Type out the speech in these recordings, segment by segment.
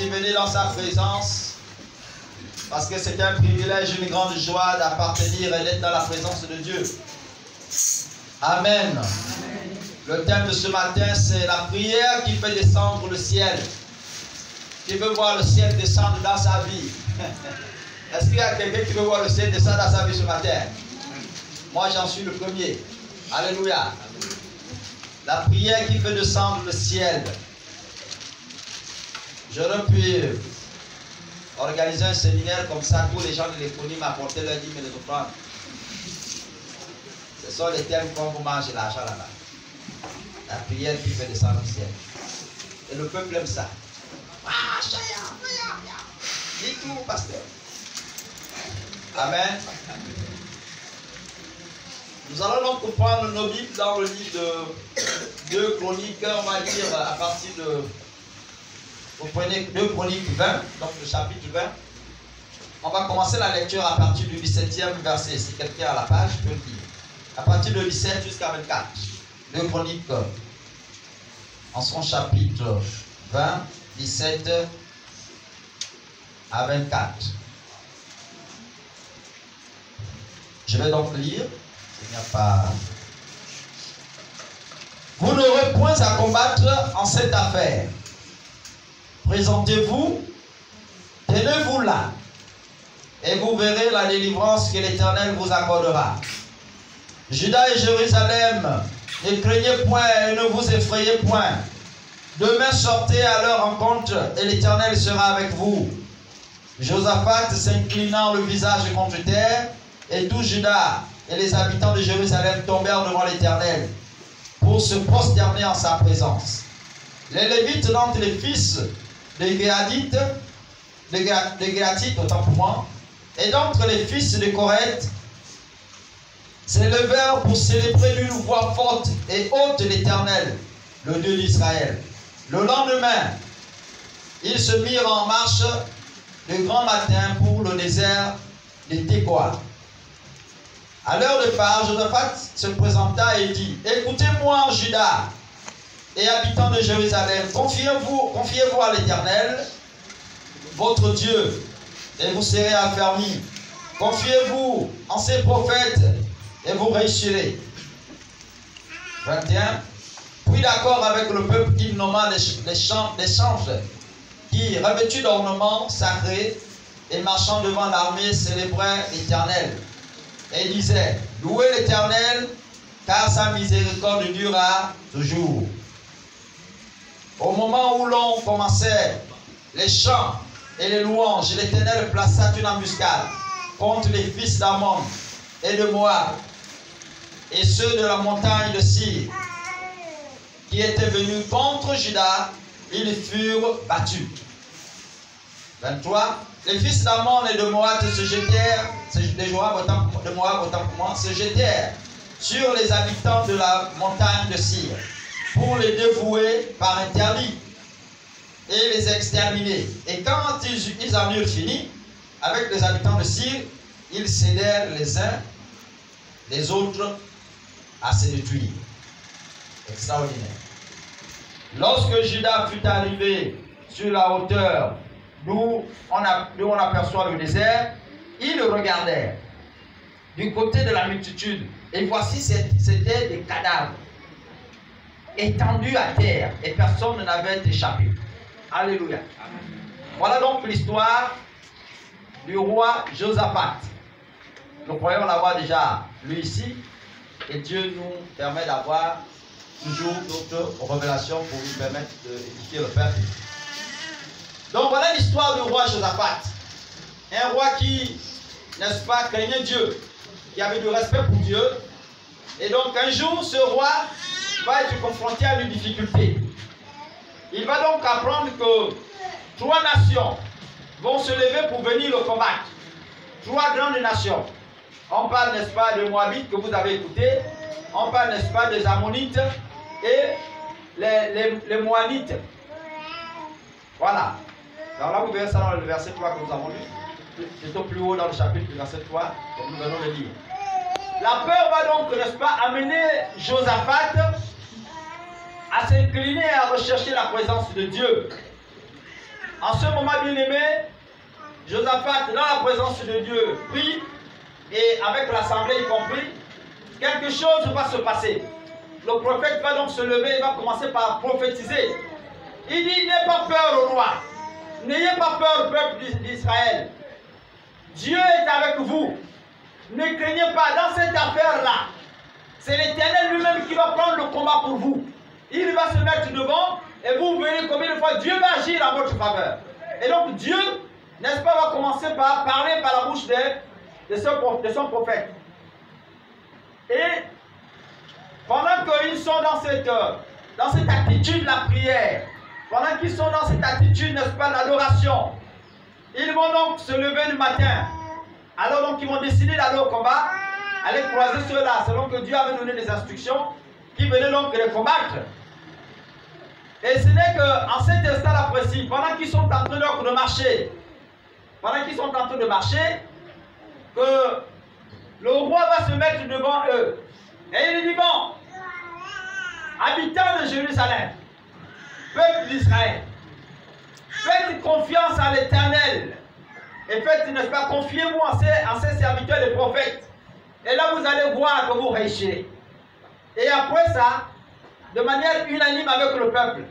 dit venez dans sa présence, parce que c'est un privilège, une grande joie d'appartenir et d'être dans la présence de Dieu. Amen. Le thème de ce matin, c'est la prière qui fait descendre le ciel. Qui veut voir le ciel descendre dans sa vie? Est-ce qu'il y a quelqu'un qui veut voir le ciel descendre dans sa vie ce matin? Moi, j'en suis le premier. Alléluia. La prière qui fait descendre le ciel. J'aurais pu organiser un séminaire comme ça, tous les gens de l'économie m'apportaient leur dîmes et les offrandes. Ce sont les thèmes qu'on vous mange l'argent là-bas. La prière qui fait descendre le ciel. Et le peuple aime ça. Ah, dis tout, pasteur. Amen. Nous allons donc prendre nos Bibles dans le livre de 2 Chroniques, on va lire à partir de... Vous prenez 2 Chroniques 20, donc le chapitre 20. On va commencer la lecture à partir du 17e verset. Si quelqu'un a la page, je peux le dire. À partir de 17 jusqu'à 24. 2 Chroniques en son chapitre 20, 17 à 24. Je vais donc lire. Il n'y a pas... Vous n'aurez point à combattre en cette affaire. Présentez-vous, tenez-vous là, et vous verrez la délivrance que l'Éternel vous accordera. Juda et Jérusalem, ne craignez point et ne vous effrayez point. Demain sortez à leur rencontre et l'Éternel sera avec vous. Josaphat s'inclinant le visage contre terre, et tout Juda et les habitants de Jérusalem tombèrent devant l'Éternel pour se prosterner en sa présence. Les Lévites d'entre les fils des Géadites, autant pour moi, et d'entre les fils de Coreth, s'élevèrent pour célébrer d'une voix forte et haute l'Éternel, le Dieu d'Israël. Le lendemain, ils se mirent en marche de grand matin pour le désert de Tékoa. À leur départ, Josaphat se présenta et dit: écoutez-moi, Juda et habitants de Jérusalem, confiez-vous à l'Éternel, votre Dieu, et vous serez affermis. Confiez-vous en ses prophètes, et vous réussirez. 21. Puis d'accord avec le peuple, il nomma les changes, qui, revêtus d'ornements sacrés et marchant devant l'armée, célébraient l'Éternel. Et disait: louez l'Éternel, car sa miséricorde durera toujours. Au moment où l'on commençait les chants et les louanges, l'Éternel plaça une embuscade contre les fils d'Ammon et de Moab et ceux de la montagne de Sir qui étaient venus contre Juda. Ils furent battus. 23. Les fils d'Ammon et de Moab se jetèrent, se jetèrent sur les habitants de la montagne de Sir pour les dévouer par interdit et les exterminer. Et quand ils en eurent fini avec les habitants de Sir, ils cédèrent les uns les autres à se détruire. Extraordinaire. Lorsque Juda fut arrivé sur la hauteur d'où on aperçoit le désert, ils regardèrent du côté de la multitude, et voici c'était des cadavres étendus à terre, et personne n'avait échappé. Alléluia. Voilà donc l'histoire du roi Josaphat. Nous croyons l'avoir déjà lu ici, et Dieu nous permet d'avoir toujours d'autres révélations pour nous permettre d'édifier le peuple. Donc voilà l'histoire du roi Josaphat. Un roi qui, n'est-ce pas, craignait Dieu, qui avait du respect pour Dieu. Et donc un jour, ce roi va être confronté à une difficulté. Il va donc apprendre que 3 nations vont se lever pour venir le combattre. 3 grandes nations. On parle, n'est-ce pas, de Moabites que vous avez écouté. On parle, n'est-ce pas, des Ammonites et les Moabites. Voilà. Alors là, vous verrez ça dans le verset 3 que nous avons lu. C'est au plus haut dans le chapitre du verset 3, comme nous venons de lire. La peur va donc, n'est-ce pas, amener Josaphat à s'incliner et à rechercher la présence de Dieu. En ce moment, bien aimé, Josaphat, dans la présence de Dieu, prie, et avec l'assemblée y compris, quelque chose va se passer. Le prophète va donc se lever et va commencer par prophétiser. Il dit, n'ayez pas peur au roi. N'ayez pas peur au peuple d'Israël. Dieu est avec vous. Ne craignez pas dans cette affaire-là. C'est l'Éternel lui-même qui va prendre le combat pour vous. Il va se mettre devant et vous verrez combien de fois Dieu va agir en votre faveur. Et donc Dieu, n'est-ce pas, va commencer par parler par la bouche de son prophète. Et pendant qu'ils sont dans cette attitude de la prière, pendant qu'ils sont dans cette attitude, n'est-ce pas, l'adoration, ils vont donc se lever le matin. Alors donc ils vont décider d'aller au combat, aller croiser ceux-là, selon que Dieu avait donné des instructions, qui venaient donc les combattre. Et ce n'est qu'en cet instant-là précis, pendant qu'ils sont en train de marcher, que le roi va se mettre devant eux. Et il dit, bon, habitants de Jérusalem, peuple d'Israël, faites confiance à l'Éternel. Et faites, n'est-ce pas, confiez-vous en ces serviteurs les prophètes. Et là, vous allez voir que vous réussirez. Et après ça, de manière unanime avec le peuple,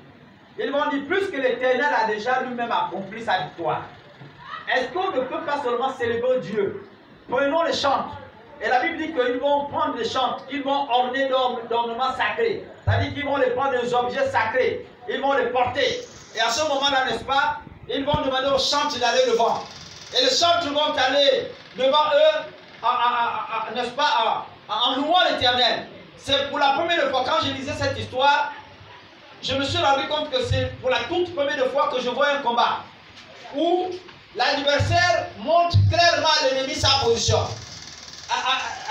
ils vont dire, plus que l'Éternel a déjà lui-même accompli sa victoire, est-ce qu'on ne peut pas seulement célébrer Dieu? Prenons les chantres. Et la Bible dit qu'ils vont prendre les chantres, ils vont orner d'ornements sacrés. C'est-à-dire qu'ils vont les prendre des objets sacrés, ils vont les porter. Et à ce moment-là, n'est-ce pas, ils vont demander aux chantres d'aller devant. Et les chantres vont aller devant eux, n'est-ce pas, en louant l'Éternel. C'est pour la première fois, quand je lisais cette histoire, je me suis rendu compte que c'est pour la toute première fois que je vois un combat où l'adversaire montre clairement à l'ennemi sa position.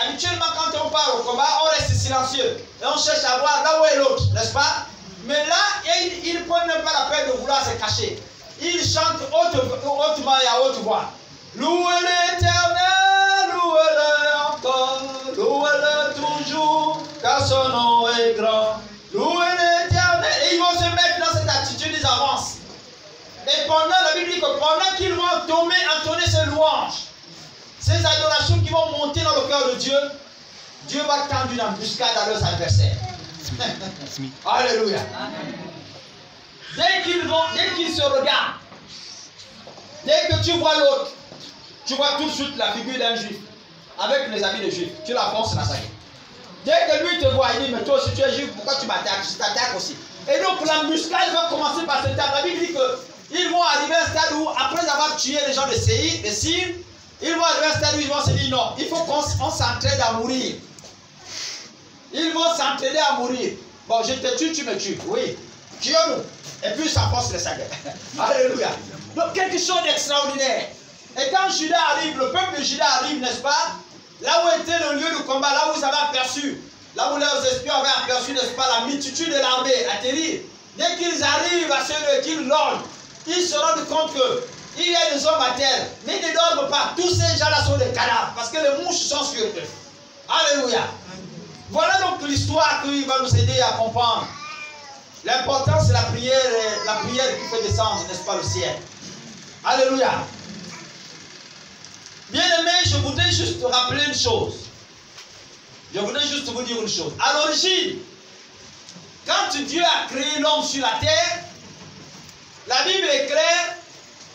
Habituellement, quand on part au combat, on reste silencieux et on cherche à voir là où est l'autre, n'est-ce pas? Mais là, ils ne prennent même pas la peine de vouloir se cacher. Ils chantent hautement et à haute voix. Louez l'Éternel, louez-le encore, louez-le toujours, car son nom est grand. Louez l'Éternel. Et ils vont se mettre dans cette attitude, ils avancent. Et pendant, la Bible dit que pendant qu'ils vont entonner ces louanges, ces adorations qui vont monter dans le cœur de Dieu, Dieu va tendre une embuscade à leurs adversaires. Alléluia. Dès qu'ils se regardent, dès que tu vois l'autre, tu vois tout de suite la figure d'un juif, avec les habits de juif, tu la fonces dans sa gueule. Dès que lui te voit, il dit, mais toi aussi tu es juif, pourquoi tu m'attaques? Je t'attaque aussi. Et donc l'embuscade va commencer par ce stade. La Bible dit qu'ils vont arriver à un stade où, après avoir tué les gens de Syr, ils vont arriver à un stade où ils vont se dire, non, il faut qu'on s'entraide à mourir. Ils vont s'entraider à mourir. Bon, je te tue, tu me tues. Oui, tuons-nous. Et puis ça force les sacs. Alléluia. Donc quelque chose d'extraordinaire. Et quand Judas arrive, le peuple de Judas arrive, n'est-ce pas? Là où était le lieu de combat, là où ils avaient aperçu, là où leurs espions avaient aperçu, n'est-ce pas, la multitude de l'armée atterrir. Dès qu'ils arrivent à ce lieu, qu'ils logent, ils se rendent compte qu'il y a des hommes à terre, mais ils ne dorment pas. Tous ces gens-là sont des cadavres, parce que les mouches sont sur eux. Alléluia. Voilà donc l'histoire qui va nous aider à comprendre. L'important, c'est la prière qui fait descendre, n'est-ce pas, le ciel. Alléluia. Bien-aimés, je voudrais juste rappeler une chose. Je voudrais juste vous dire une chose. À l'origine, quand Dieu a créé l'homme sur la terre, la Bible est claire,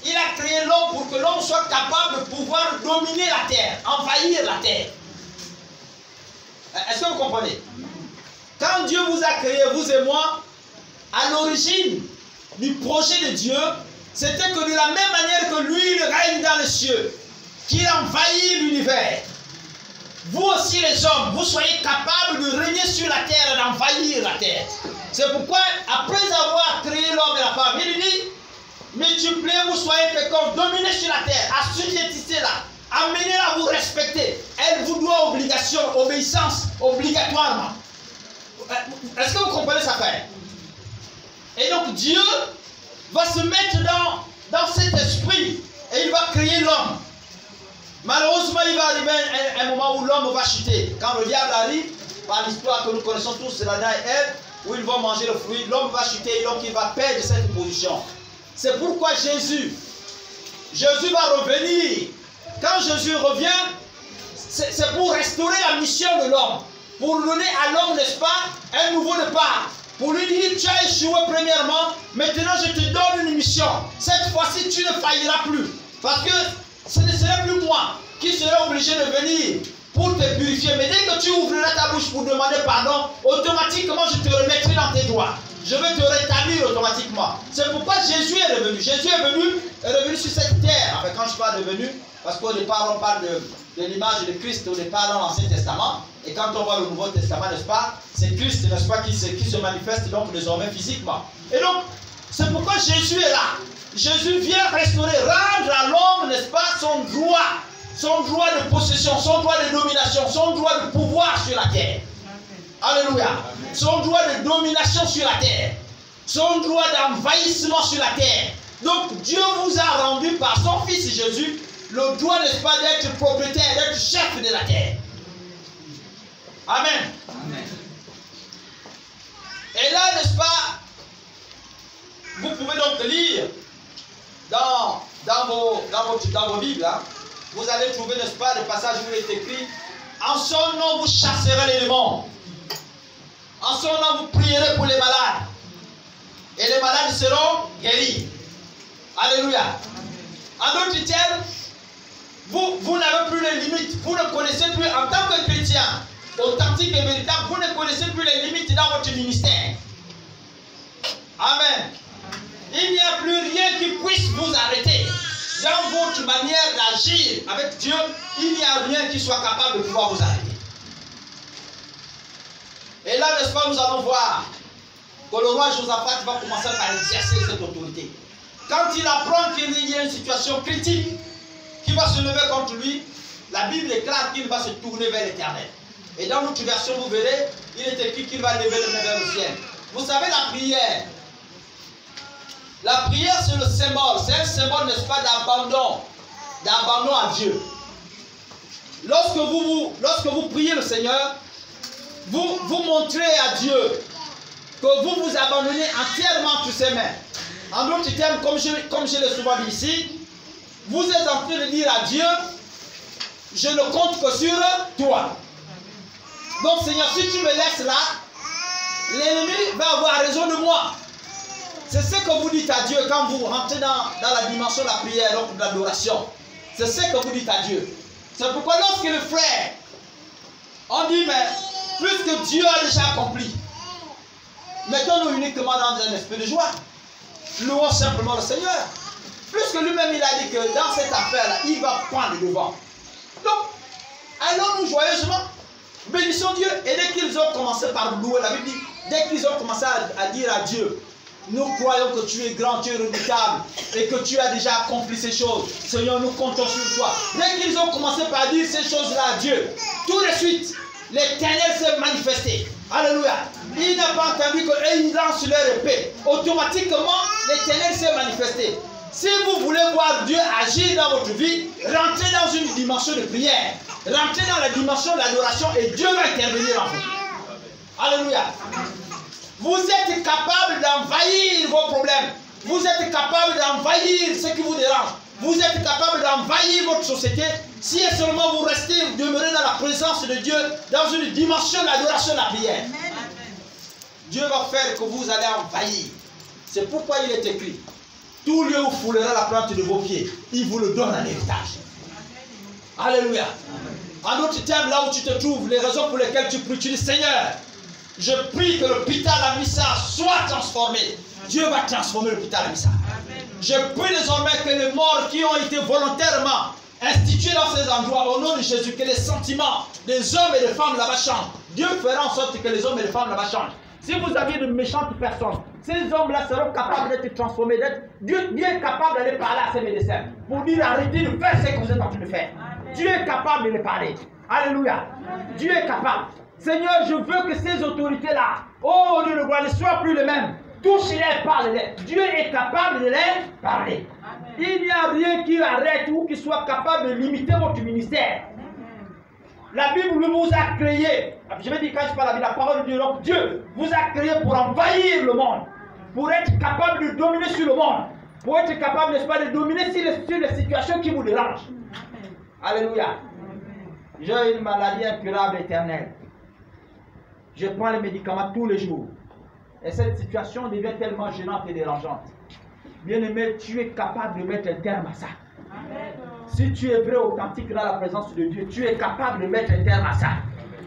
il a créé l'homme pour que l'homme soit capable de pouvoir dominer la terre, envahir la terre. Est-ce que vous comprenez? Quand Dieu vous a créé, vous et moi, à l'origine du projet de Dieu, c'était que de la même manière que lui, il règne dans les cieux, qu'il envahit l'univers, vous aussi les hommes, vous soyez capables de régner sur la terre et d'envahir la terre. C'est pourquoi, après avoir créé l'homme et la femme, il dit, multipliez-vous, soyez féconds, dominez sur la terre, assujettissez-la, amenez-la à vous respecter. Elle vous doit obéissance obligatoirement. Est-ce que vous comprenez ça, frère? Et donc Dieu va se mettre dans cet esprit et il va créer l'homme. Malheureusement, il va arriver un moment où l'homme va chuter. Quand le diable arrive, par l'histoire que nous connaissons tous, c'est l'Adam et Ève, où ils vont manger le fruit, l'homme va chuter et donc il va perdre cette position. C'est pourquoi Jésus va revenir. Quand Jésus revient, c'est pour restaurer la mission de l'homme. Pour donner à l'homme, n'est-ce pas, un nouveau départ. Pour lui dire, tu as échoué premièrement, maintenant je te donne une mission. Cette fois-ci, tu ne failliras plus. Parce que ce ne serait plus moi qui serai obligé de venir pour te purifier. Mais dès que tu ouvriras ta bouche pour demander pardon, automatiquement je te remettrai dans tes droits. Je vais te rétablir automatiquement. C'est pourquoi Jésus est revenu. Jésus est revenu sur cette terre. Enfin, quand je parle de venu, parce qu'au départ, on parle de l'image de Christ au départ dans l'Ancien Testament. Et quand on voit le Nouveau Testament, n'est-ce pas, c'est Christ, n'est-ce pas, qui se manifeste donc désormais physiquement. Et donc, c'est pourquoi Jésus est là. Jésus vient restaurer, rendre à l'homme, n'est-ce pas, son droit de possession, son droit de domination, son droit de pouvoir sur la terre. Alléluia. Son droit de domination sur la terre. Son droit d'envahissement sur la terre. Donc Dieu vous a rendu par son Fils Jésus le droit, n'est-ce pas, d'être propriétaire, d'être chef de la terre. Amen. Amen. Et là, n'est-ce pas, vous pouvez donc lire dans vos Bibles, hein, vous allez trouver, n'est-ce pas, le passage où il est écrit: en son nom vous chasserez les démons. En son nom vous prierez pour les malades. Et les malades seront guéris. Alléluia. En d'autres termes, vous n'avez plus les limites. Vous ne connaissez plus, en tant que chrétien authentique et véritable, vous ne connaissez plus les limites dans votre ministère. Amen. Il n'y a plus rien qui puisse vous arrêter. Dans votre manière d'agir avec Dieu, il n'y a rien qui soit capable de pouvoir vous arrêter. Et là, n'est-ce pas, nous allons voir que le roi Josaphat va commencer par exercer cette autorité. Quand il apprend qu'il y a une situation critique qui va se lever contre lui, la Bible déclare qu'il va se tourner vers l'Éternel. Et dans notre version, vous verrez, il est écrit qu'il va lever le main vers le ciel. Vous savez, la prière, c'est le symbole. C'est un symbole, n'est-ce pas, d'abandon à Dieu. Lorsque vous priez le Seigneur, vous montrez à Dieu que vous vous abandonnez entièrement sur ses mains. En d'autres termes, comme je l'ai souvent dit ici, vous êtes en train de dire à Dieu, je ne compte que sur toi. Donc Seigneur, si tu me laisses là, l'ennemi va avoir raison de moi. C'est ce que vous dites à Dieu quand vous rentrez dans la dimension de la prière, donc de l'adoration. C'est ce que vous dites à Dieu. C'est pourquoi lorsque les frères, on dit, mais puisque Dieu a déjà accompli, mettons-nous uniquement dans un esprit de joie. Louons simplement le Seigneur. Puisque lui-même il a dit que dans cette affaire-là, il va prendre le devant. Donc, allons-nous joyeusement. Bénissons Dieu. Et dès qu'ils ont commencé par louer, la Bible dit, dès qu'ils ont commencé à dire à Dieu, nous croyons que tu es grand, tu es redoutable et que tu as déjà accompli ces choses. Seigneur, nous comptons sur toi. Dès qu'ils ont commencé par dire ces choses-là à Dieu, tout de suite, l'Éternel s'est manifesté. Alléluia. Il n'a pas entendu qu'ils lancent leur épée. Automatiquement, l'Éternel s'est manifesté. Si vous voulez voir Dieu agir dans votre vie, rentrez dans une dimension de prière. Rentrez dans la dimension de l'adoration et Dieu va intervenir en vous. Alléluia. Vous êtes capable d'envahir vos problèmes. Vous êtes capable d'envahir ce qui vous dérange. Vous êtes capable d'envahir votre société si et seulement vous restez, vous demeurez dans la présence de Dieu, dans une dimension de l'adoration de la prière. Dieu va faire que vous allez envahir. C'est pourquoi il est écrit, tout lieu où foulera la plante de vos pieds, il vous le donne en héritage. Alléluia. En d'autres termes, là où tu te trouves, les raisons pour lesquelles tu pries, tu dis, Seigneur, je prie que l'hôpital à Missa soit transformé. Dieu va transformer l'hôpital à Missa. Je prie désormais que les morts qui ont été volontairement institués dans ces endroits, au nom de Jésus, que les sentiments des hommes et des femmes là-bas changent. Dieu fera en sorte que les hommes et les femmes là-bas changent. Si vous aviez de méchantes personnes, ces hommes-là seront capables d'être transformés, Dieu est capable d'aller parler à ces médecins pour dire arrêtez de faire ce que vous êtes en train de faire. Dieu est capable de les parler. Alléluia. Dieu est capable. Seigneur, je veux que ces autorités-là, oh Dieu de gloire, ne soient plus les mêmes. Touche-les, parle-les. Dieu est capable de les parler. Il n'y a rien qui arrête ou qui soit capable de limiter votre ministère. La Bible vous a créé. Je vais dire quand je parle de la parole de Dieu, donc Dieu vous a créé pour envahir le monde, pour être capable de dominer sur le monde. Pour être capable, n'est-ce pas, de dominer sur les situations qui vous dérangent. Alléluia. J'ai une maladie incurable éternelle. Je prends les médicaments tous les jours. Et cette situation devient tellement gênante et dérangeante. Bien-aimé, tu es capable de mettre un terme à ça. Si tu es vrai, authentique dans la présence de Dieu, tu es capable de mettre un terme à ça.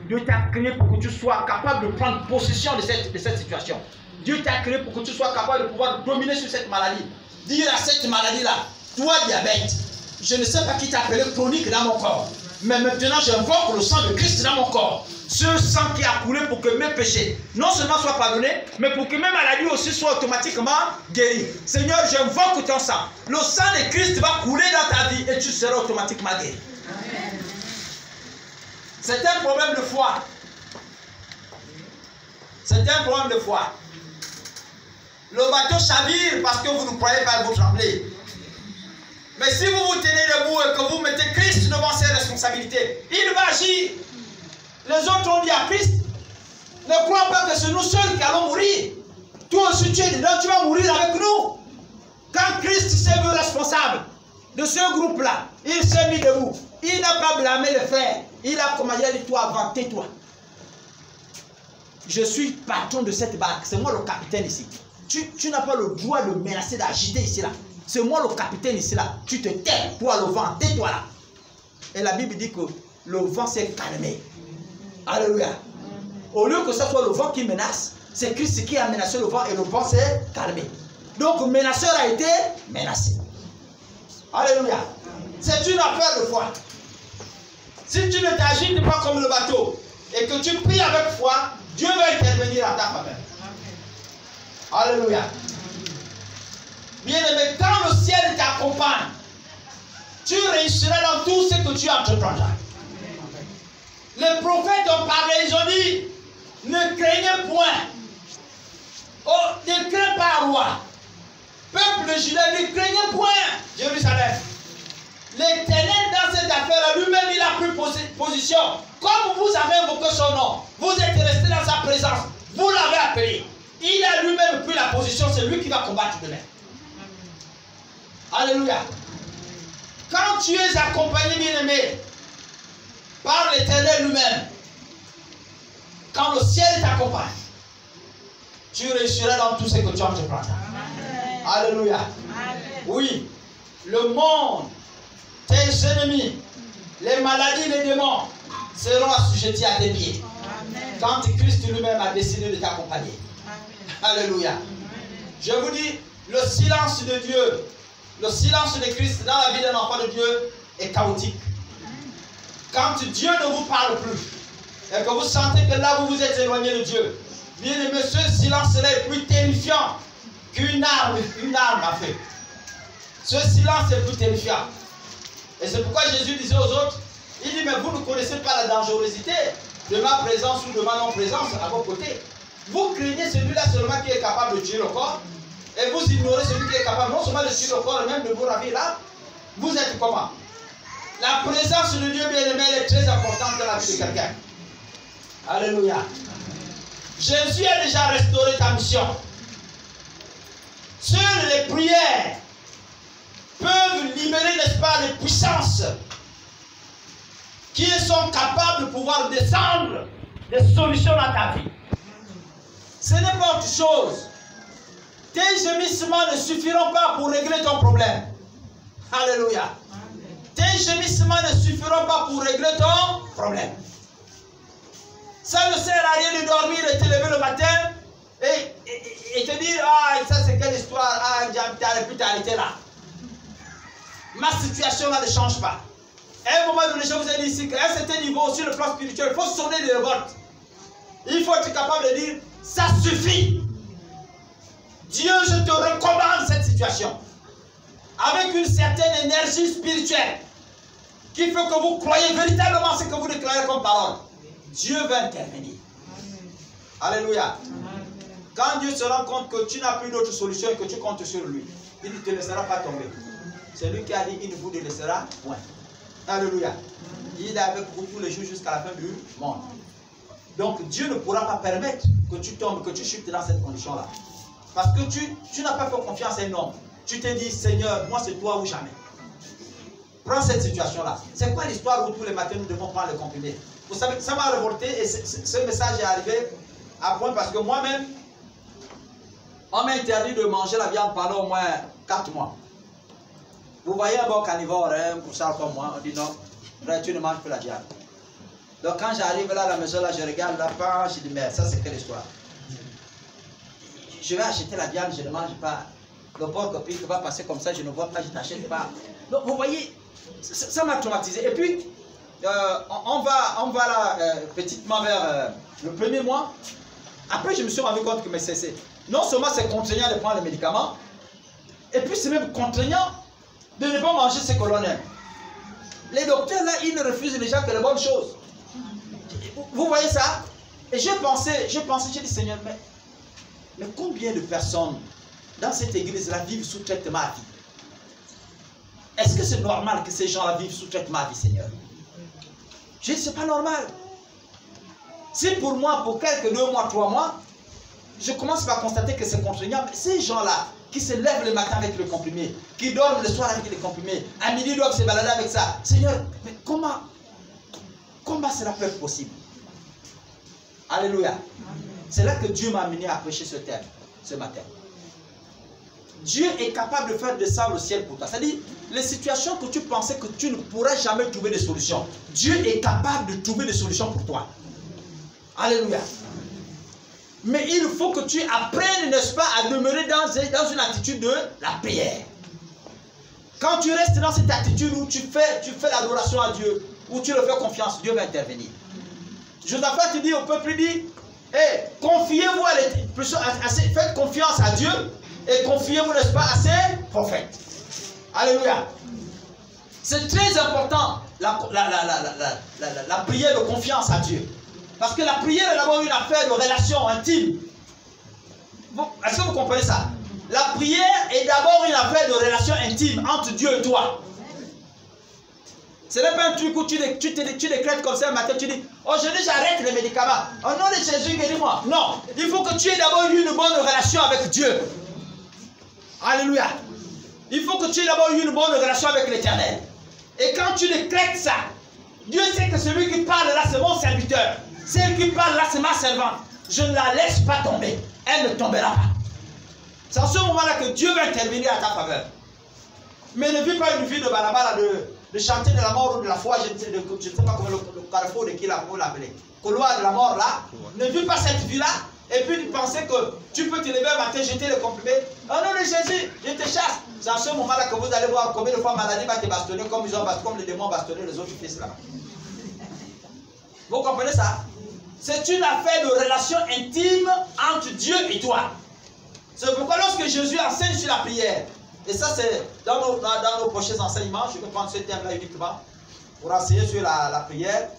Dieu t'a créé pour que tu sois capable de prendre possession de cette situation. Dieu t'a créé pour que tu sois capable de pouvoir dominer sur cette maladie. Dire à cette maladie-là, toi diabète, je ne sais pas qui t'a appelé chronique dans mon corps. Mais maintenant, j'invoque le sang de Christ dans mon corps. Ce sang qui a coulé pour que mes péchés non seulement soient pardonnés, mais pour que mes maladies aussi soient automatiquement guéries. Seigneur, j'invoque ton sang. Le sang de Christ va couler dans ta vie et tu seras automatiquement guéri. C'est un problème de foi. C'est un problème de foi. Le bateau chavire parce que vous ne croyez pas, vous tremblez. Mais si vous vous tenez debout et que vous mettez Christ devant ses responsabilités, il va agir. Les autres ont dit à Christ, ne crois pas que c'est nous seuls qui allons mourir. Toi aussi tu es dedans, tu vas mourir avec nous. Quand Christ s'est vu responsable de ce groupe-là, il s'est mis debout. Il n'a pas blâmé le frère. Il a commandé, il a dit, toi, avant, tais-toi. Je suis patron de cette barque. C'est moi le capitaine ici. Tu n'as pas le droit de menacer, d'agiter ici là. C'est moi le capitaine ici là. Tu te tais, toi le vent, tais-toi là. Et la Bible dit que le vent s'est calmé. Alléluia. Au lieu que ce soit le vent qui menace, c'est Christ qui a menacé le vent et le vent s'est calmé. Donc le menaceur a été menacé. Alléluia. C'est une affaire de foi. Si tu ne t'agites pas comme le bateau et que tu pries avec foi, Dieu va intervenir à ta faveur. Alléluia. Bien-aimé, quand le ciel t'accompagne, tu réussiras dans tout ce que tu entreprendras. Les prophètes ont parlé, ils ont dit, ne craignez point. Oh, ne crains pas, roi. Peuple de Juda, ne craignez point, Jérusalem. L'Éternel dans cette affaire-là, lui-même, il a pris position. Comme vous avez invoqué son nom, vous êtes resté dans sa présence, vous l'avez appelé. Il a lui-même pris la position, c'est lui qui va combattre demain. Alléluia. Quand tu es accompagné, bien-aimé, par l'Éternel lui-même, quand le ciel t'accompagne, tu réussiras dans tout ce que tu entreprendras. Alléluia. Oui, le monde, tes ennemis, les maladies, les démons seront assujettis à tes pieds. Quand Christ lui-même a décidé de t'accompagner. Alléluia. Je vous dis, le silence de Dieu, le silence de Christ dans la vie d'un enfant de Dieu est chaotique. Quand Dieu ne vous parle plus et que vous sentez que là vous vous êtes éloigné de Dieu, bien aimé, ce silence-là est plus terrifiant qu'une arme à feu. Ce silence est plus terrifiant. Et c'est pourquoi Jésus disait aux autres, il dit, mais vous ne connaissez pas la dangerosité de ma présence ou de ma non-présence à vos côtés. Vous craignez celui-là seulement qui est capable de tuer le corps, et vous ignorez celui qui est capable non seulement de tuer le corps, mais même de vous ravir là. Vous êtes comment? La présence de Dieu bien-aimé est très importante dans la vie de quelqu'un. Alléluia. Jésus a déjà restauré ta mission. Seules les prières peuvent libérer, n'est-ce pas, les puissances qui sont capables de pouvoir descendre des solutions dans ta vie. Ce n'est pas autre chose. Tes gémissements ne suffiront pas pour régler ton problème. Alléluia. Tes gémissements ne suffiront pas pour régler ton problème. Ça ne sert à rien de dormir et te lever le matin et te dire, ah, ça c'est quelle histoire, ah, t'aurais pu t'arrêter là. Ma situation là ne change pas. À un moment donné, je vous ai dit ici qu'à un certain niveau, sur le plan spirituel, il faut sonner des révoltes. Il faut être capable de dire, ça suffit. Dieu, je te recommande cette situation. Avec une certaine énergie spirituelle qui fait que vous croyez véritablement ce que vous déclarez comme parole. Dieu va intervenir. Alléluia. Quand Dieu se rend compte que tu n'as plus d'autre solution et que tu comptes sur lui, il ne te laissera pas tomber. C'est lui qui a dit, il ne vous délaissera point. Alléluia. Il est avec vous tous les jours jusqu'à la fin du monde. Donc Dieu ne pourra pas permettre que tu tombes, que tu chutes dans cette condition-là. Parce que tu n'as pas fait confiance à un homme. tu t'es dit, Seigneur, moi c'est toi ou jamais. Prends cette situation-là. C'est quoi l'histoire où tous les matins nous devons prendre le comprimé? Vous savez, ça m'a révolté et ce message est arrivé à point parce que moi-même, on m'a interdit de manger la viande pendant au moins 4 mois. Vous voyez un bon carnivore, hein, pour ça comme moi, on dit non, frère, tu ne manges plus la viande. Donc quand j'arrive là à la maison, là, je regarde la pain, je dis, mais ça c'est quelle histoire? Je vais acheter la viande, je ne mange pas. Le porc copine qui va passer comme ça, je ne vois pas, je n'achète pas. Donc vous voyez, ça m'a traumatisé. Et puis, on va là, petitement vers le premier mois. Après, je me suis rendu compte que mais c'est non seulement c'est contraignant de prendre les médicaments, et puis c'est même contraignant de ne pas manger ce que l'on aime. Les docteurs là, ils ne refusent déjà que les bonnes choses. Vous voyez ça? Et j'ai pensé, j'ai dit Seigneur, mais combien de personnes dans cette église-là vivent sous traitement à vie? Est-ce que c'est normal que ces gens-là vivent sous traitement à vie, Seigneur? Je dis, c'est pas normal. Si pour moi, pour quelques 2 mois, 3 mois, je commence par constater que c'est contraignant, mais ces gens-là qui se lèvent le matin avec le comprimé, qui dorment le soir avec le comprimé, à midi doivent se balader avec ça. Seigneur, mais comment cela peut être possible? Alléluia. C'est là que Dieu m'a amené à prêcher ce thème, ce matin. Dieu est capable de faire descendre le ciel pour toi. C'est-à-dire, les situations que tu pensais que tu ne pourrais jamais trouver de solution, Dieu est capable de trouver des solutions pour toi. Alléluia. Mais il faut que tu apprennes, n'est-ce pas, à demeurer dans une attitude de la prière. Quand tu restes dans cette attitude où tu fais l'adoration à Dieu, où tu le fais confiance, Dieu va intervenir. Josaphat te dit au peuple, il dit, hey, confiez-vous faites confiance à Dieu et confiez-vous, n'est-ce pas, à ses prophètes. Alléluia. C'est très important la prière de confiance à Dieu. Parce que la prière est d'abord une affaire de relation intime. Est-ce que vous comprenez ça? La prière est d'abord une affaire de relation intime entre Dieu et toi. Ce n'est pas un truc où tu décrètes comme ça un matin, tu dis, aujourd'hui j'arrête les médicaments. Au nom de Jésus, guéris-moi. Non, il faut que tu aies d'abord une bonne relation avec Dieu. Alléluia. Il faut que tu aies d'abord une bonne relation avec l'Éternel. Et quand tu décrètes ça, Dieu sait que celui qui parle là, c'est mon serviteur. Celle qui parle là, c'est ma servante. Je ne la laisse pas tomber. Elle ne tombera pas. C'est en ce moment-là que Dieu va intervenir à ta faveur. Mais ne vis pas une vie de balabala, de chanter de la mort ou de la foi. Je ne sais pas comment le carrefour de qui l'appelait. Couloir de la mort là. Ne vis pas cette vie-là. Et puis tu pensais que tu peux te lever un matin, jeter le comprimé. Oh non, de Jésus, je te chasse. C'est en ce moment-là que vous allez voir combien de fois maladie va te bastonner, comme les démons bastonnaient les autres fils là. Vous comprenez ça? C'est une affaire de relation intime entre Dieu et toi. C'est pourquoi lorsque Jésus enseigne sur la prière, et ça c'est dans nos prochains enseignements, je vais prendre ce thème-là uniquement pour enseigner sur la prière,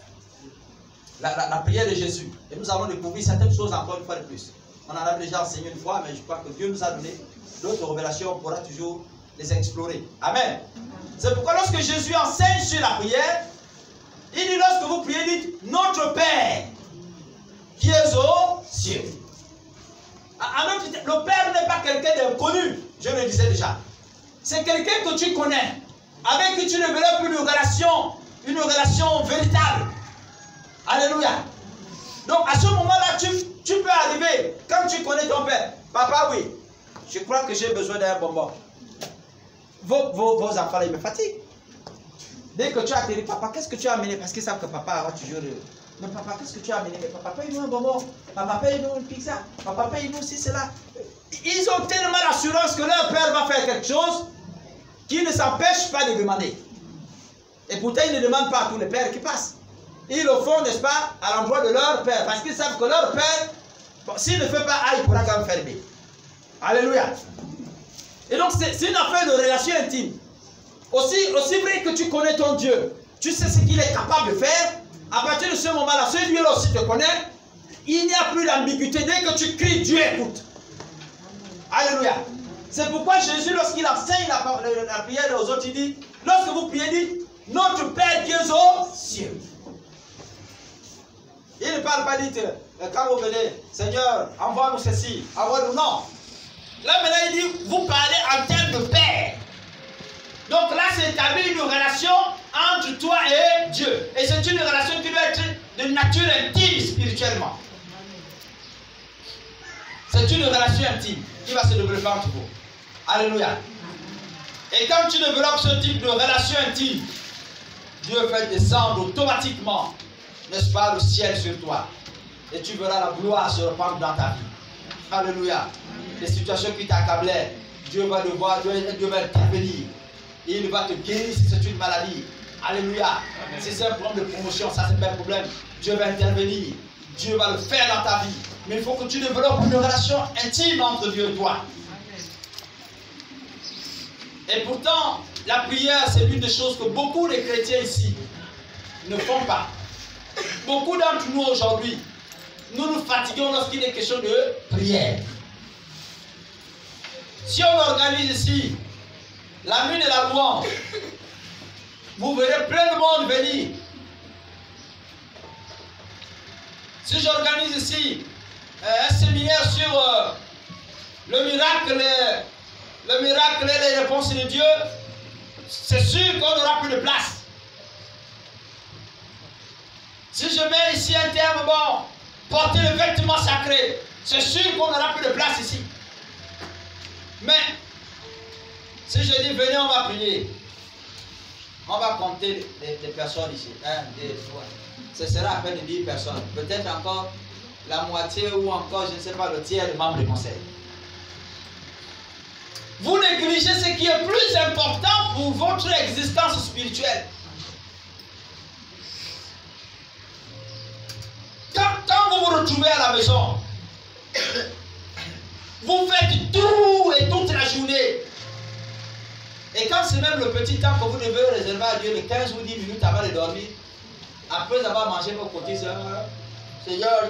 la prière de Jésus. Et nous allons découvrir certaines choses encore une fois de plus. On en a déjà enseigné une fois, mais je crois que Dieu nous a donné d'autres révélations, on pourra toujours les explorer. Amen. C'est pourquoi lorsque Jésus enseigne sur la prière, il dit lorsque vous priez, dites notre Père qui est aux cieux. Le Père n'est pas quelqu'un d'inconnu, je le disais déjà. C'est quelqu'un que tu connais, avec qui tu ne verras plus une relation véritable. Alléluia. Donc à ce moment-là, tu peux arriver, quand tu connais ton Père, papa, oui, je crois que j'ai besoin d'un bonbon. Vos enfants, là, ils me fatiguent. Dès que tu as atterri, papa, qu'est-ce que tu as amené? Parce qu'ils savent que papa va toujours... Mais papa, qu'est-ce que tu as amené? Mais papa, paye-nous un bonbon. Papa, paye-nous une pizza. Papa, paye-nous ci, cela. Ils ont tellement l'assurance que leur père va faire quelque chose qu'ils ne s'empêchent pas de demander. Et pourtant, ils ne demandent pas à tous les pères qui passent. Ils le font, n'est-ce pas, à l'endroit de leur père. Parce qu'ils savent que leur père, bon, s'il ne fait pas A, il pourra quand même faire B. Alléluia. Et donc, c'est une affaire de relation intime. Aussi vrai que tu connais ton Dieu, tu sais ce qu'il est capable de faire. À partir de ce moment-là, ce Dieu-là aussi te connaît. Il n'y a plus d'ambiguïté. Dès que tu cries, Dieu écoute. Alléluia. C'est pourquoi Jésus, lorsqu'il enseigne la prière aux autres, il dit, lorsque vous priez, dites, notre Père qui est aux cieux. Il ne parle pas, dites, quand vous venez, Seigneur, envoie-nous ceci, envoie-nous. Non. Là maintenant il dit, vous parlez en termes de père. Donc là c'est établi une relation entre toi et Dieu. Et c'est une relation qui doit être de nature intime spirituellement. C'est une relation intime qui va se développer entre vous. Alléluia. Et quand tu développes ce type de relation intime, Dieu fait descendre automatiquement, n'est-ce pas, le ciel sur toi. Et tu verras la gloire se répandre dans ta vie. Alléluia. Les situations qui t'accablaient, Dieu va le voir, Dieu va intervenir. Et il va te guérir si c'est une maladie. Alléluia. Si c'est un problème de promotion, ça c'est pas un problème. Dieu va intervenir. Dieu va le faire dans ta vie. Mais il faut que tu développes une relation intime entre Dieu et toi. Et pourtant, la prière, c'est l'une des choses que beaucoup de chrétiens ici ne font pas. Beaucoup d'entre nous aujourd'hui, nous nous fatiguons lorsqu'il est question de prière. Si on organise ici la nuit de la louange, vous verrez plein de monde venir. Si j'organise ici un séminaire sur le miracle et les réponses de Dieu, c'est sûr qu'on n'aura plus de place. Si je mets ici un terme, bon, porter le vêtement sacré, c'est sûr qu'on n'aura plus de place ici. Mais, si je dis, venez, on va prier, on va compter les personnes ici. 1, 2, 3. Ce sera à peine de 10 personnes. Peut-être encore la moitié ou encore, je ne sais pas, le tiers des membres du conseil. Vous négligez ce qui est plus important pour votre existence spirituelle. Quand vous vous retrouvez à la maison, vous faites tout et toute la journée. Et quand c'est même le petit temps que vous devez réserver à Dieu, les 15 ou 10 minutes avant de dormir, après avoir mangé vos côtés, Seigneur,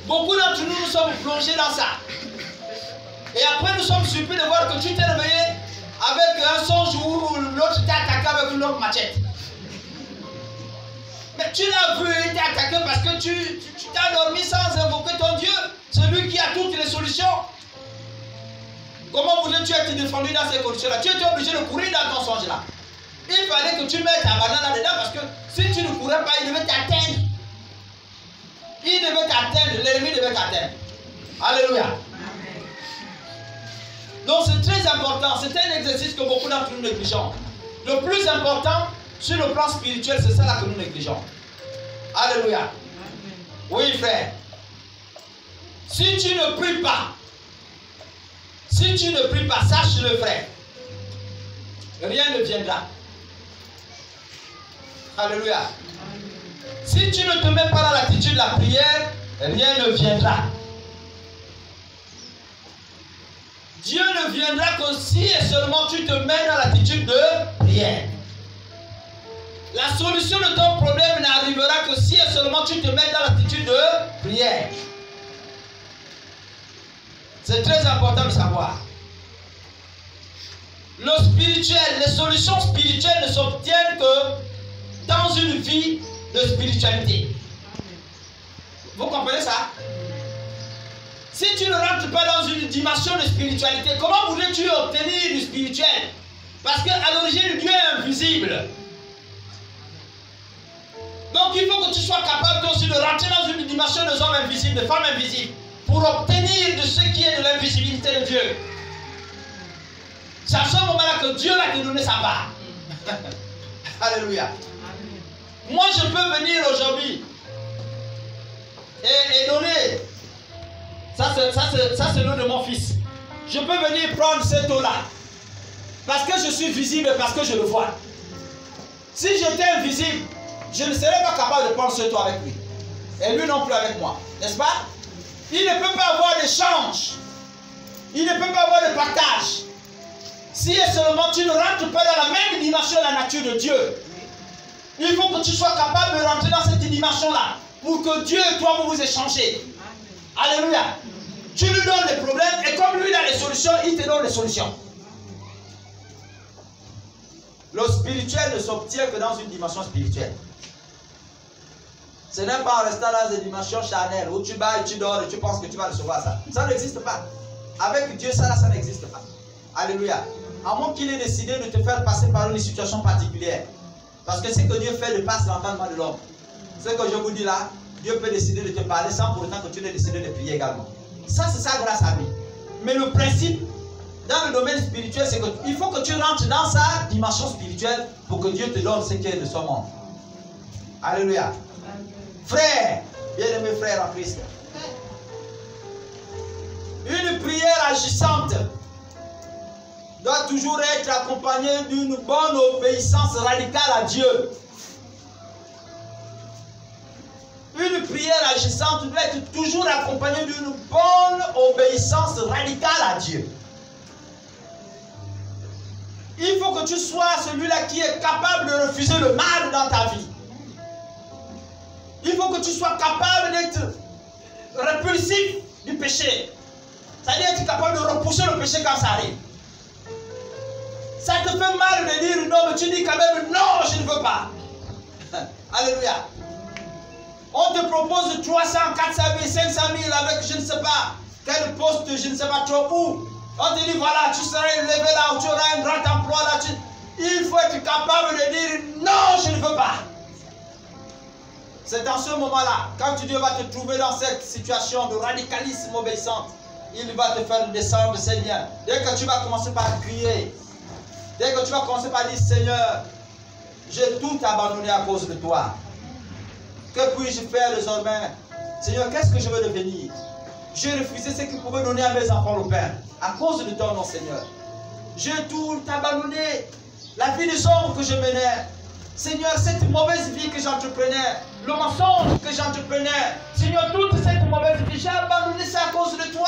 beaucoup d'entre nous, nous sommes plongés dans ça. Et après, nous sommes surpris de voir que tu t'es réveillé avec un songe où l'autre t'a attaqué avec une autre machette. Mais tu l'as vu, il t'a attaqué parce que tu t'as dormi sans invoquer ton Dieu, celui qui a toutes les solutions. Comment voulais-tu être défendu dans ces conditions-là? Tu étais obligé de courir dans ton songe-là. Il fallait que tu mettes ta banane là-dedans parce que si tu ne courais pas, il devait t'atteindre. Il devait t'atteindre, l'ennemi devait t'atteindre. Alléluia. Donc c'est très important, c'est un exercice que beaucoup d'entre nous négligeons. Le plus important sur le plan spirituel, c'est ça là que nous négligeons. Alléluia. Oui frère. Si tu ne pries pas, sache-le frère, rien ne viendra. Alléluia. Si tu ne te mets pas dans l'attitude de la prière, rien ne viendra. Dieu ne viendra que si et seulement tu te mets dans l'attitude de prière. La solution de ton problème n'arrivera que si et seulement tu te mets dans l'attitude de prière. C'est très important de savoir. Le spirituel, les solutions spirituelles ne s'obtiennent que dans une vie de spiritualité. Vous comprenez ça? Si tu ne rentres pas dans une dimension de spiritualité, comment voudrais-tu obtenir du spirituel? Parce qu'à l'origine, Dieu est invisible. Donc il faut que tu sois capable aussi de rentrer dans une dimension de hommes invisibles, de femmes invisibles, pour obtenir de ce qui est de l'invisibilité de Dieu. C'est à ce moment-là que Dieu va te donner sa part. Alléluia. Moi, je peux venir aujourd'hui et donner. Ça, c'est l'eau de mon fils. Je peux venir prendre cette eau-là. Parce que je suis visible, parce que je le vois. Si j'étais invisible, je ne serais pas capable de prendre cette eau avec lui. Et lui non plus avec moi. N'est-ce pas? Il ne peut pas avoir d'échange. Il ne peut pas avoir de partage. Si et seulement tu ne rentres pas dans la même dimension de la nature de Dieu. Il faut que tu sois capable de rentrer dans cette dimension-là. Pour que Dieu et toi vous échangez. Alléluia. Tu lui donnes les problèmes et comme lui il a les solutions, il te donne les solutions. Le spirituel ne s'obtient que dans une dimension spirituelle. Ce n'est pas en restant dans une dimension charnelle où tu bats et tu dors et tu penses que tu vas recevoir ça. Ça n'existe pas. Avec Dieu, ça n'existe pas. Alléluia. À moins qu'il ait décidé de te faire passer par une situation particulière. Parce que ce que Dieu fait dépasse l'entendement de l'homme. Ce que je vous dis là, Dieu peut décider de te parler sans pour autant que tu n'aies décidé de prier également. Ça, c'est sa grâce à lui. Mais le principe, dans le domaine spirituel, c'est qu'il faut que tu rentres dans sa dimension spirituelle pour que Dieu te donne ce qui est de son monde. Alléluia. Frère, bien-aimé frère en Christ, une prière agissante doit toujours être accompagnée d'une bonne obéissance radicale à Dieu. Une prière agissante doit être toujours accompagnée d'une bonne obéissance radicale à Dieu. Il faut que tu sois celui-là qui est capable de refuser le mal dans ta vie. Il faut que tu sois capable d'être répulsif du péché. C'est-à-dire être capable de repousser le péché quand ça arrive. Ça te fait mal de dire non, mais tu dis quand même non, je ne veux pas. Alléluia. On te propose 300, 400 000, 500 000 avec je ne sais pas quel poste, je ne sais pas trop où. On te dit voilà, tu seras élevé là où tu auras un grand emploi là. Il faut être capable de dire non, je ne veux pas. C'est dans ce moment-là, quand Dieu va te trouver dans cette situation de radicalisme obéissante, il va te faire descendre ses liens. Dès que tu vas commencer par crier, dès que tu vas commencer par dire Seigneur, j'ai tout abandonné à cause de toi. Que puis-je faire désormais? Seigneur, qu'est-ce que je veux devenir? J'ai refusé ce qu'il pouvait donner à mes enfants le Père. À cause de ton nom, Seigneur. J'ai tout abandonné. La vie des hommes que je menais. Seigneur, cette mauvaise vie que j'entreprenais. Le mensonge que j'entreprenais. Seigneur, toute cette mauvaise vie, j'ai abandonné ça à cause de toi.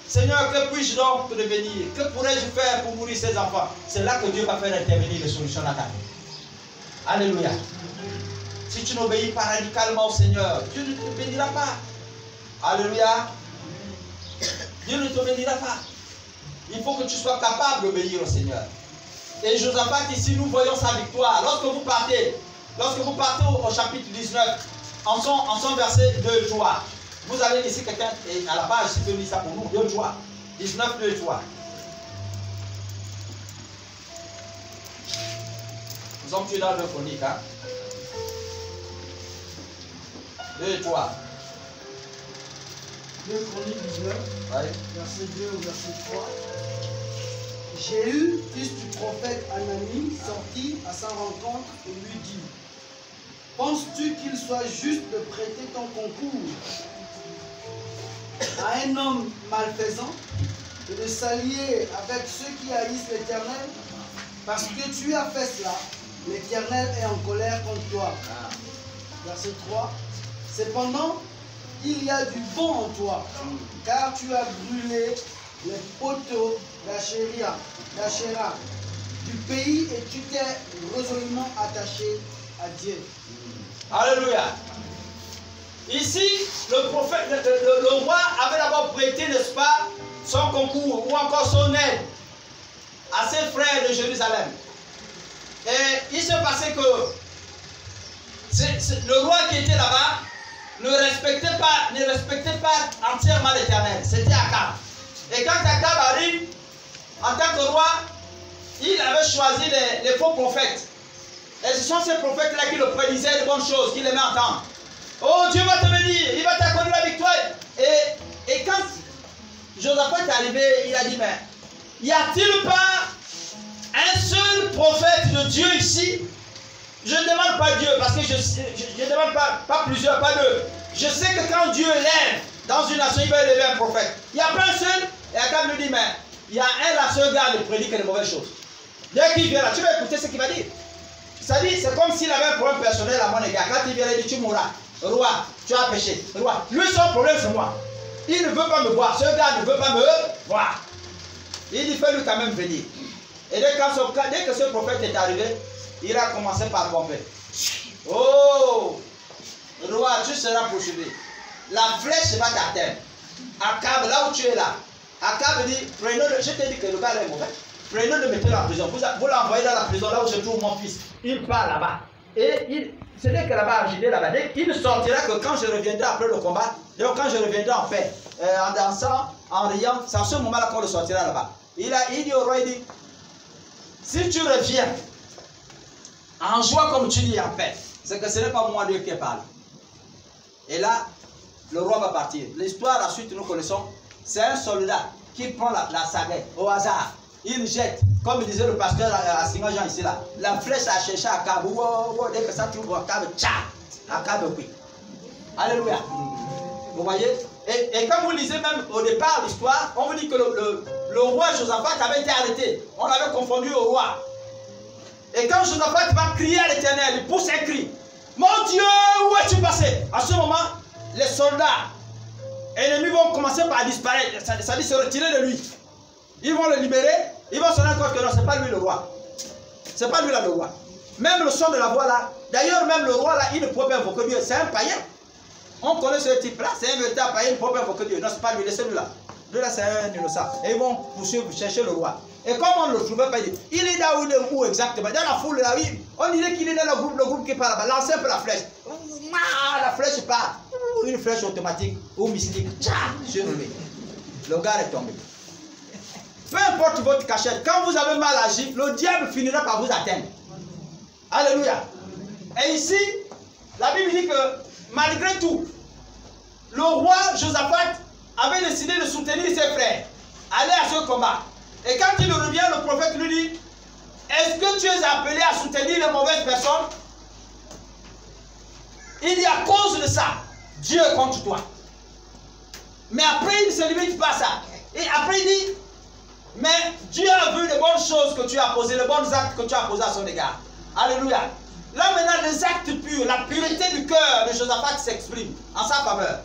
Seigneur, que puis-je donc devenir? Que pourrais-je faire pour nourrir ces enfants? C'est là que Dieu va faire intervenir les solutions dans ta vie. Alléluia. Si tu n'obéis pas radicalement au Seigneur, Dieu ne te bénira pas. Alléluia. Dieu ne te bénira pas. Il faut que tu sois capable d'obéir au Seigneur. Et Josaphat, ici, nous voyons sa victoire. Lorsque vous partez au chapitre 19, en son verset 2 et 3, vous avez ici quelqu'un, et à la page, si tu lis ça pour nous, 2 et 3. 19, 2 et 3. Nous sommes tués dans le chronique, hein. 2 et 3. 2 Chroniques 19, Ouais. verset 2 au verset 3. Jéhu, fils du prophète Anani, sortit à sa rencontre et lui dit: penses-tu qu'il soit juste de prêter ton concours à un homme malfaisant et de s'allier avec ceux qui haïssent l'Éternel? Parce que tu as fait cela, l'Éternel est en colère contre toi. Verset 3. Cependant, il y a du bon en toi, car tu as brûlé les poteaux d'Achéra du pays et tu t'es résolument attaché à Dieu. Alléluia. Ici, le prophète, le roi avait d'abord prêté, n'est-ce pas, son concours ou encore son aide à ses frères de Jérusalem. Et il se passait que le roi qui était là-bas ne respectait pas entièrement l'Éternel. C'était Akab. Et quand Akab arrive, en tant que roi, il avait choisi les faux prophètes. Et ce sont ces prophètes-là qui le prédisaient de bonnes choses, qui les met en temps. Oh, Dieu va te bénir, il va t'accorder la victoire. Et quand Josaphat est arrivé, il a dit, mais y a-t-il pas un seul prophète de Dieu ici? Je ne demande pas Dieu, parce que je ne demande pas plusieurs, pas deux. Je sais que quand Dieu lève dans une nation, il va élever un prophète. Il n'y a pas un seul. Et Akab lui dit, mais il y a un là, ce gars qui prédique de mauvaises choses. Dès qu'il vient là, tu vas écouter ce qu'il va dire. C'est-à-dire, c'est comme s'il avait un problème personnel à mon égard. Quand il vient, il dit, tu mourras. Roi, tu as péché. Roi, lui, son problème, c'est moi. Il ne veut pas me voir. Ce gars ne veut pas me voir. Il dit, fais-lui quand même venir. Et dès que ce prophète est arrivé, il a commencé par pomper. Oh, roi, tu seras poursuivi. La flèche va t'atteindre. Akab, là où tu es là. Akab dit, prenez-le. Je t'ai dit que le gars est mauvais. Prenez-le, mettez-le en prison. Vous l'envoyez dans la prison là où je trouve mon fils. Il part là-bas. Et ce n'est que là-bas, agilé là-bas. Il ne sortira que quand je reviendrai après le combat. Donc quand je reviendrai en paix, en dansant, en riant, c'est à ce moment-là qu'on le sortira là-bas. Il dit au roi, il dit, si tu reviens en joie comme tu dis en paix, c'est que ce n'est pas moi Dieu qui parle. Et là, le roi va partir. L'histoire ensuite nous connaissons, c'est un soldat qui prend la sagaie au hasard. Il jette, comme disait le pasteur à Singajan ici là, la flèche a cherché à Akabe. Dès que ça trouve Akabe, tcha, Akabe oui. Alléluia. Vous voyez? Et quand vous lisez même au départ l'histoire, on vous dit que le roi Josaphat avait été arrêté. On l'avait confondu au roi. Et quand Josaphat va crier à l'Éternel, il pousse un cri. Mon Dieu, où es-tu passé? À ce moment, les soldats ennemis vont commencer par disparaître, c'est-à-dire se retirer de lui. Ils vont le libérer, ils vont se rendre compte que non, ce n'est pas lui le roi. Ce n'est pas lui là le roi. Même le son de la voix là, d'ailleurs même le roi là, il ne peut pas invoquer Dieu, c'est un païen. On connaît ce type là, c'est un véritable païen, il ne peut pas invoquer Dieu. Non, ce n'est pas lui, laissez-lui là. Lui là, c'est un innocent. Et ils vont poursuivre, chercher le roi. Et comme on ne le trouvait pas, il est là où il est où exactement? Dans la foule là, on dirait qu'il est dans le groupe qui part là-bas. Lancez un peu la flèche. La flèche part. Une flèche automatique ou mystique. Sur lui. Le gars est tombé. Peu importe votre cachette, quand vous avez mal agi, le diable finira par vous atteindre. Alléluia. Et ici, la Bible dit que malgré tout, le roi Josaphat avait décidé de soutenir ses frères, aller à ce combat. Et quand il revient, le prophète lui dit, est-ce que tu es appelé à soutenir les mauvaises personnes? Il dit, à cause de ça, Dieu est contre toi. Mais après, il ne se limite pas à ça. Et après, il dit, mais Dieu a vu les bonnes choses que tu as posées, les bons actes que tu as posés à son égard. Alléluia. Là maintenant, les actes purs, la pureté du cœur de Josaphat s'exprime en sa faveur.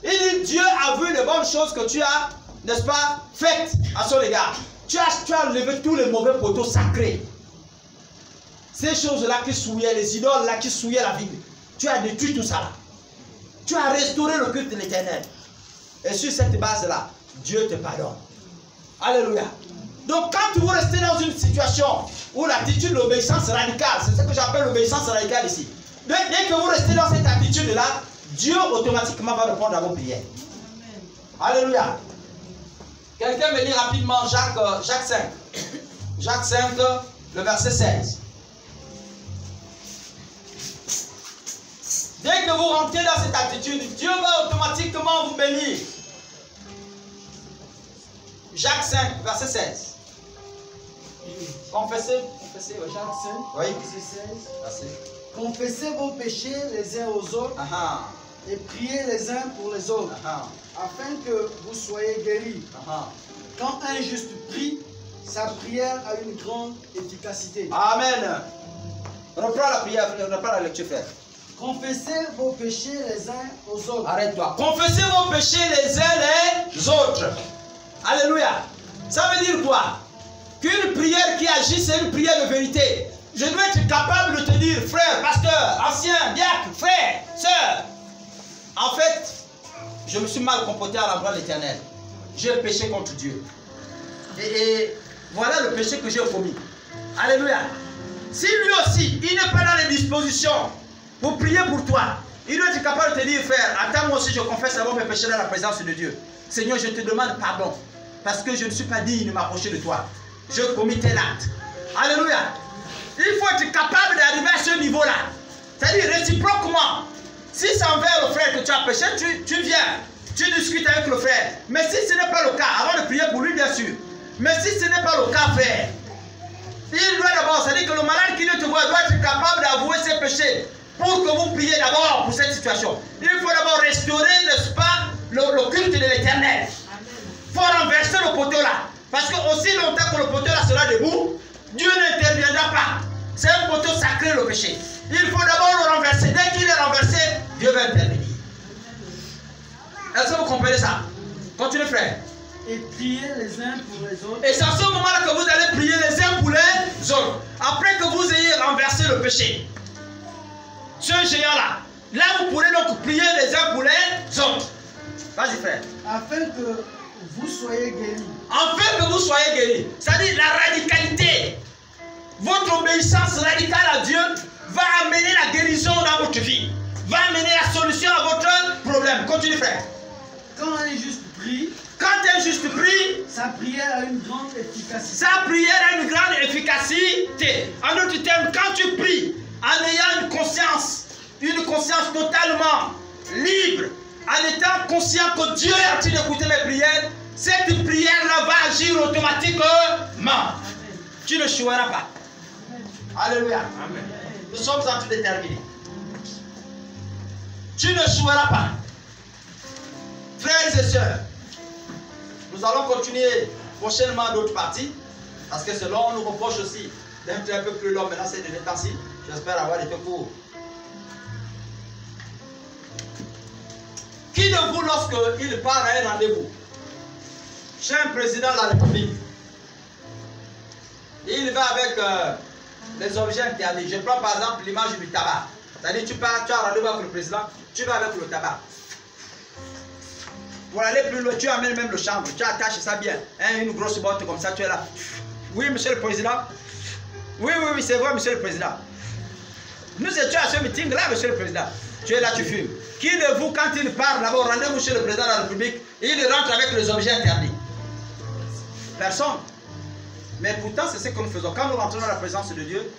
Il dit, Dieu a vu les bonnes choses que tu as, n'est-ce pas, faites à son égard. Tu as levé tous les mauvais poteaux sacrés. Ces choses-là qui souillaient, les idoles-là qui souillaient la ville. Tu as détruit tout ça là. Tu as restauré le culte de l'Éternel. Et sur cette base-là, Dieu te pardonne. Alléluia. Donc quand vous restez dans une situation où l'attitude de l'obéissance radicale, c'est ce que j'appelle l'obéissance radicale ici. Dès que vous restez dans cette attitude-là, Dieu automatiquement va répondre à vos prières. Alléluia. Quelqu'un me lit rapidement Jacques 5. Jacques 5, le verset 16. Dès que vous rentrez dans cette attitude, Dieu va automatiquement vous bénir. Jacques 5, verset 16. Confessez, Jacques 5, oui. Verset 16. Confessez vos péchés les uns aux autres et priez les uns pour les autres, afin que vous soyez guéris. Quand un juste prie, sa prière a une grande efficacité. Amen. Reprends la prière, reprends la lecture, frère. Confessez vos péchés les uns aux autres. Arrête-toi. Confessez vos péchés les uns les autres. Alléluia. Ça veut dire quoi? Qu'une prière qui agit, c'est une prière de vérité. Je dois être capable de te dire, frère, pasteur, ancien, diacre, frère, sœur. En fait, je me suis mal comporté à l'endroit de l'Éternel. J'ai péché contre Dieu. Et voilà le péché que j'ai commis. Alléluia. Si lui aussi, il n'est pas dans les dispositions pour prier pour toi, il doit être capable de te dire, frère, attends, moi aussi je confesse avant mes péchés dans la présence de Dieu. Seigneur, je te demande pardon, parce que je ne suis pas digne de m'approcher de toi. Je commis tel acte. Alléluia. Il faut être capable d'arriver à ce niveau-là. C'est-à-dire réciproquement. Si c'est envers le frère que tu as péché, tu viens, tu discutes avec le frère. Mais si ce n'est pas le cas, avant de prier pour lui, bien sûr. Mais si ce n'est pas le cas, frère, il doit d'abord, c'est-à-dire que le malade qui ne te voit doit être capable d'avouer ses péchés pour que vous priez d'abord pour cette situation. Il faut d'abord restaurer, n'est-ce pas, le culte de l'Éternel. Il faut renverser le poteau là. Parce que aussi longtemps que le poteau là sera debout, Dieu n'interviendra pas. C'est un poteau sacré le péché. Il faut d'abord le renverser. Dès qu'il est renversé, Dieu va intervenir. Est-ce que vous comprenez ça? Continuez, frère. Et priez les uns pour les autres. Et c'est à ce moment-là que vous allez prier les uns pour les autres. Après que vous ayez renversé le péché, ce géant-là, là vous pourrez donc prier les uns pour les autres. Vas-y, frère. Afin que vous soyez guéris. Afin que vous soyez guéris. C'est-à-dire la radicalité. Votre obéissance radicale à Dieu va amener la guérison dans votre vie. Va amener la solution à votre problème. Continue, frère. Quand un juste prie, Quand un juste prie, sa prière a une grande efficacité. sa prière a une grande efficacité. En d'autres termes, quand tu pries en ayant une conscience totalement libre, en étant conscient que Dieu est en train d'écouter mes prières, cette prière-là va agir automatiquement. Tu ne choueras pas. Alléluia. Amen. Nous sommes en train de terminer. Tu ne choueras pas. Frères et sœurs, nous allons continuer prochainement d'autres parties, parce que selon on nous reproche aussi d'être un peu plus long, maintenant c'est de temps-ci. J'espère avoir été court. Qui de vous, lorsqu'il part à un rendez-vous, chez un président de la République, il va avec les objets interdits. Je prends par exemple l'image du tabac. C'est-à-dire tu as un rendez-vous avec le président, tu vas avec le tabac. Pour aller plus loin, tu amènes même le chambre, tu attaches ça bien. Hein, une grosse boîte comme ça, tu es là. Oui, monsieur le président. Oui, c'est vrai, monsieur le président. Nous étions à ce meeting-là, monsieur le président. Tu es là, tu fumes. Qui de vous, quand il part là-bas au rendez-vous chez le président de la République, il rentre avec les objets interdits? Personne. Mais pourtant, c'est ce que nous faisons. Quand nous rentrons dans la présence de Dieu,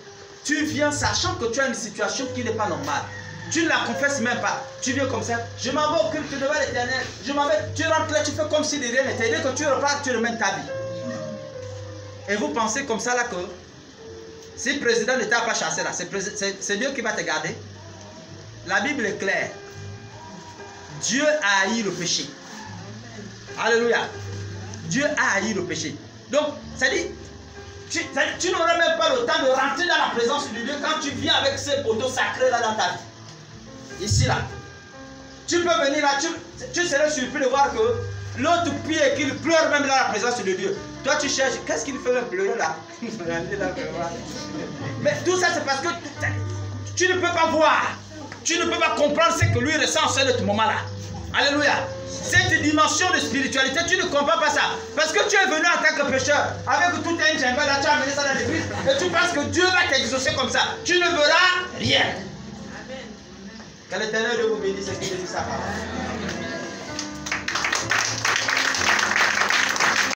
tu viens sachant que tu as une situation qui n'est pas normale. Tu ne la confesses même pas. Tu viens comme ça. Je m'en vais au culte devant l'Éternel. Je m'en vais. Tu rentres là, tu fais comme si de rien n'était. Dès que tu repars, tu remènes ta vie. Et vous pensez comme ça là que si le président ne t'a pas chassé là, c'est Dieu qui va te garder. La Bible est claire. Dieu a haï le péché. Alléluia. Dieu a haï le péché. Donc, ça dit, tu n'auras même pas le temps de rentrer dans la présence de Dieu quand tu viens avec ces poteaux sacrés là dans ta vie. Ici là. Tu peux venir là, tu serais surpris de voir que l'autre prie et qu'il pleure même dans la présence de Dieu. Toi tu cherches, qu'est-ce qu'il fait même pleurer là? Mais tout ça c'est parce que tu ne peux pas voir. Tu ne peux pas comprendre ce que lui ressent en ce moment-là. Alléluia. Cette dimension de spiritualité, tu ne comprends pas ça. Parce que tu es venu en tant que pécheur, avec tout un djembe là, tu as amené ça dans l'église, et tu penses que Dieu va t'exaucer comme ça. Tu ne verras rien. Que l'Éternel Dieu vous bénisse et qu'il bénisse sa parole.